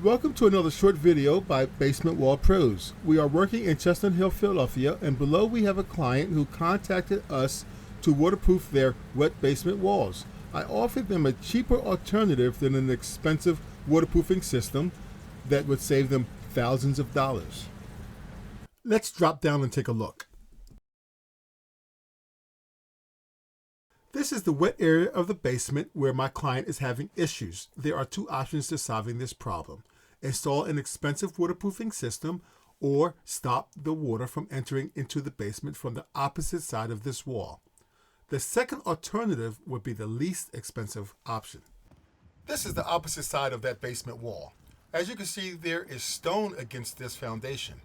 Welcome to another short video by Basement Wall Pros. We are working in Chestnut Hill, Philadelphia, and below we have a client who contacted us to waterproof their wet basement walls. I offered them a cheaper alternative than an expensive waterproofing system that would save them thousands of dollars. Let's drop down and take a look. This is the wet area of the basement where my client is having issues. There are two options to solving this problem: install an expensive waterproofing system or stop the water from entering into the basement from the opposite side of this wall. The second alternative would be the least expensive option. This is the opposite side of that basement wall. As you can see, there is stone against this foundation.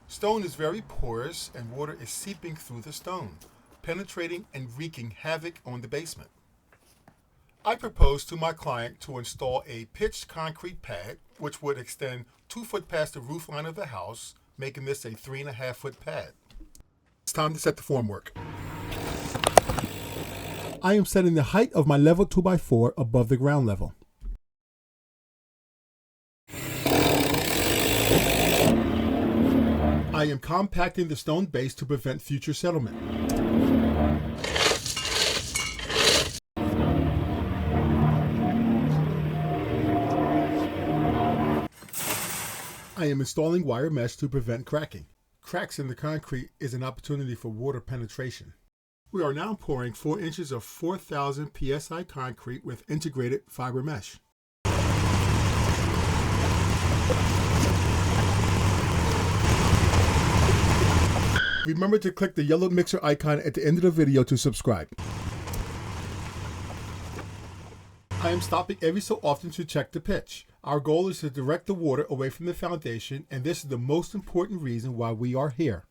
Stone is very porous and water is seeping through the stone, penetrating and wreaking havoc on the basement. I proposed to my client to install a pitched concrete pad, which would extend 2 foot past the roof line of the house, making this a 3.5 foot pad. It's time to set the formwork. I am setting the height of my level 2x4 above the ground level. I am compacting the stone base to prevent future settlement. I am installing wire mesh to prevent cracking. Cracks in the concrete is an opportunity for water penetration. We are now pouring 4 inches of 4,000 psi concrete with integrated fiber mesh. Remember to click the yellow mixer icon at the end of the video to subscribe. I am stopping every so often to check the pitch. Our goal is to direct the water away from the foundation, and this is the most important reason why we are here.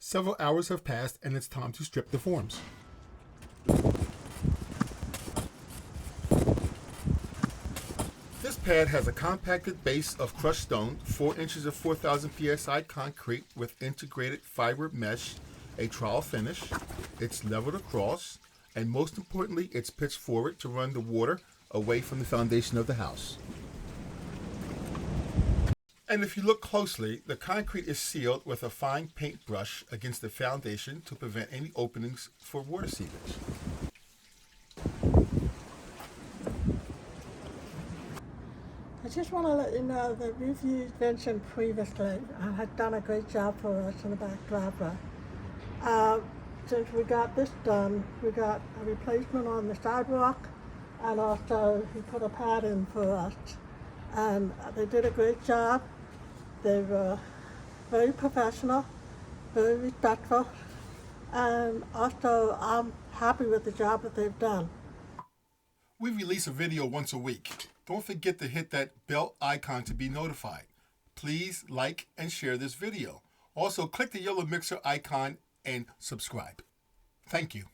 Several hours have passed and it's time to strip the forms. This pad has a compacted base of crushed stone, 4 inches of 4,000 psi concrete with integrated fiber mesh, a trowel finish. It's leveled across, and most importantly, it's pitched forward to run the water away from the foundation of the house. And if you look closely, the concrete is sealed with a fine paintbrush against the foundation to prevent any openings for water seepage. I just want to let you know that we've mentioned previously and had done a great job for us in the back driveway. Since we got this done, we got a replacement on the sidewalk, and also he put a pad in for us. And they did a great job. They were very professional, very respectful, and also I'm happy with the job that they've done. We release a video once a week. Don't forget to hit that bell icon to be notified. Please like and share this video. Also, click the yellow mixer icon and subscribe. Thank you.